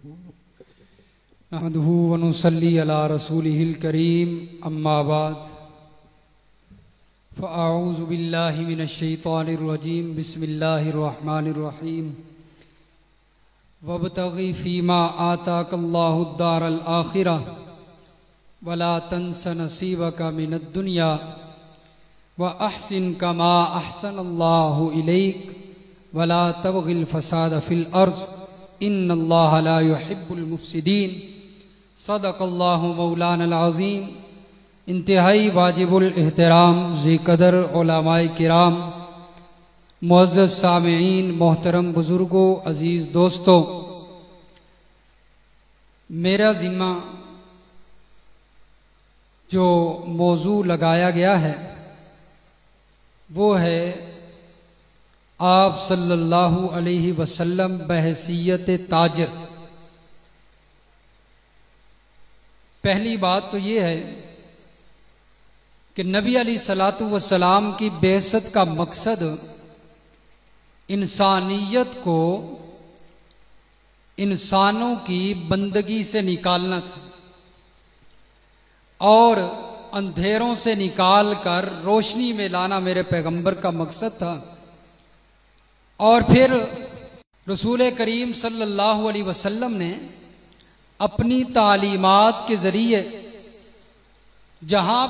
نحمده ونصلي على رسوله الكريم اما بعد فاعوذ بالله من الشيطان الرجيم بسم الله الرحمن الرحيم وابتغ فيما آتاك الله الدار الآخرة ولا تنس نصيبك من الدنيا وأحسن كما أحسن الله إليك ولا تبغ الفساد في الأرض إن الله لا يحب المفسدين صدق الله مولانا العظیم۔ انتہائی واجب الاحترام ذی قدر علماء کرام، معزز سامعین، محترم بزرگوں، عزیز دوستوں، میرا ذمہ جو موضوع لگایا گیا ہے وہ ہے آپ صلی اللہ علیہ وسلم بحیثیت تاجر۔ پہلی بات تو یہ ہے کہ نبی علیہ الصلوۃ والسلام کی بعثت کا مقصد انسانیت کو انسانوں کی بندگی سے نکالنا تھا اور اندھیروں سے نکال کر روشنی میں لانا میرے پیغمبر کا مقصد تھا۔ اور پھر رسول کریم صلی اللہ علیہ وسلم نے اپنی تعلیمات کے ذریعے جہاں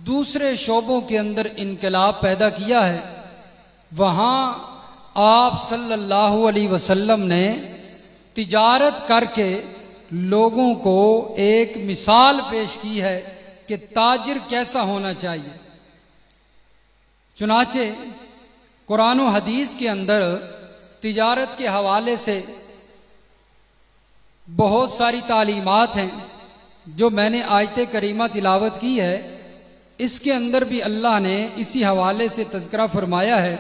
دوسرے شعبوں کے اندر انقلاب پیدا کیا ہے، وہاں آپ صلی اللہ علیہ وسلم نے تجارت کر کے لوگوں کو ایک مثال پیش کی ہے کہ تاجر کیسا ہونا چاہیے۔ چنانچہ قرآن و حدیث کے اندر تجارت کے حوالے سے بہت ساری تعلیمات ہیں جو میں نے آیت کریمہ تلاوت کی ہے، اس کے اندر بھی اللہ نے اسی حوالے سے تذکرہ فرمایا ہے۔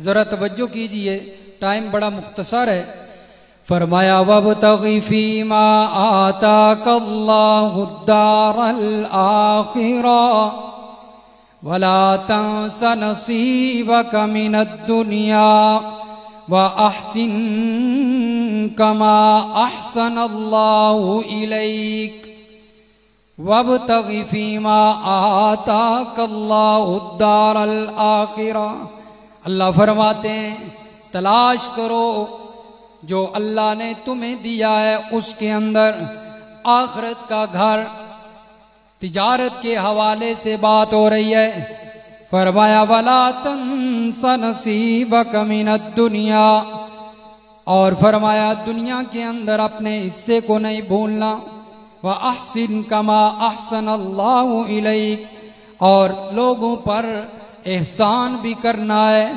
ذرا توجہ کیجئے، ٹائم بڑا مختصر ہے۔ فرمایا وَابْتَغِ فِيمَا آتَاكَ اللَّهُ الدَّارَ الْآخِرَةَ وَلَا تَنْسَ نَصِيبَكَ مِنَ الدُّنْيَا وَأَحْسِنْ كَمَا أَحْسَنَ اللَّهُ إِلَيْكَ وَابْتَغِ فِيمَا آتَاكَ اللَّهُ الدَّارَ الْآخِرَةَ۔ اللہ فرماتے ہیں تلاش کرو جو اللہ نے تمہیں دیا ہے اس کے اندر آخرت کا گھر۔ تجارت کے حوالے سے بات ہو رہی ہے۔ فرمایا وَلَا تَنْسَ نَصِيبَكَ مِنَ الدُّنْيَا، اور فرمایا دنیا کے اندر اپنے حصے کو نہیں بھولنا۔ وَأَحْسِنْ كَمَا أَحْسَنَ اللَّهُ إِلَيْكَ، اور لوگوں پر احسان بھی کرنا ہے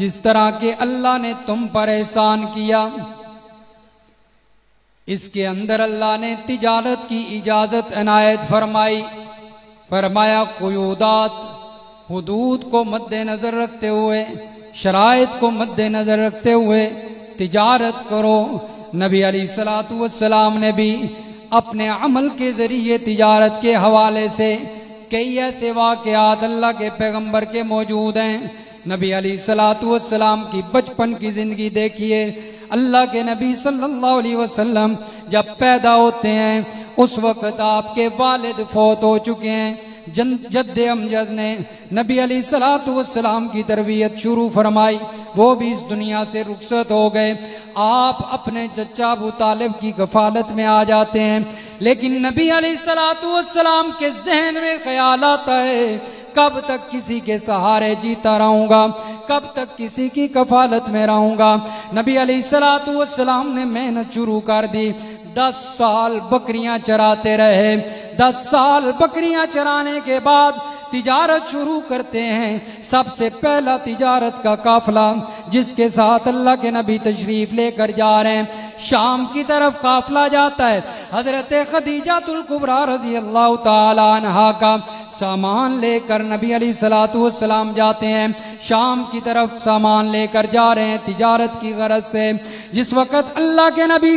جس طرح کہ اللہ نے تم پر احسان کیا۔ اس کے اندر اللہ نے تجارت کی اجازت عنایت فرمائی۔ فرمایا قیودات، حدود کو مد نظر رکھتے ہوئے، شرائط کو مد نظر رکھتے ہوئے تجارت کرو۔ نبی علیہ الصلوۃ والسلام نے بھی اپنے عمل کے ذریعے تجارت کے حوالے سے کئی ایسے واقعات اللہ کے پیغمبر کے موجود ہیں۔ نبی علیہ الصلوۃ والسلام کی بچپن کی زندگی دیکھیے۔ اللہ کے نبی صلی اللہ علیہ وسلم جب پیدا ہوتے ہیں اس وقت آپ کے والد فوت ہو چکے ہیں۔ جد امجد نے نبی علیہ الصلوۃ والسلام کی تربیت شروع فرمائی، وہ بھی اس دنیا سے رخصت ہو گئے۔ آپ اپنے چچا ابو طالب کی کفالت میں آ جاتے ہیں، لیکن نبی علیہ الصلوۃ والسلام کے ذہن میں خیال آتا ہے کب تک کسی کے سہارے جیتا رہوں گا، کب تک کسی کی کفالت میں رہوں گا۔ نبی علیہ الصلوۃ والسلام نے محنت شروع کر دی۔ 10 سال بکریاں چراتے رہے۔ 10 سال بکریاں چرانے کے بعد تجارت شروع کرتے ہیں۔ سب سے پہلا تجارت کا قافلہ جس کے ساتھ اللہ کے نبی تشریف لے کر جا رہے ہیں، شام کی طرف قافلہ جاتا ہے۔ حضرت خدیجہ الکبریٰ رضی اللہ تعالی عنہا کا سامان لے کر نبی علیہ الصلوۃ والسلام جاتے ہیں، شام کی طرف سامان لے کر جا رہے ہیں تجارت کی غرض سے۔ جس وقت اللہ کے نبی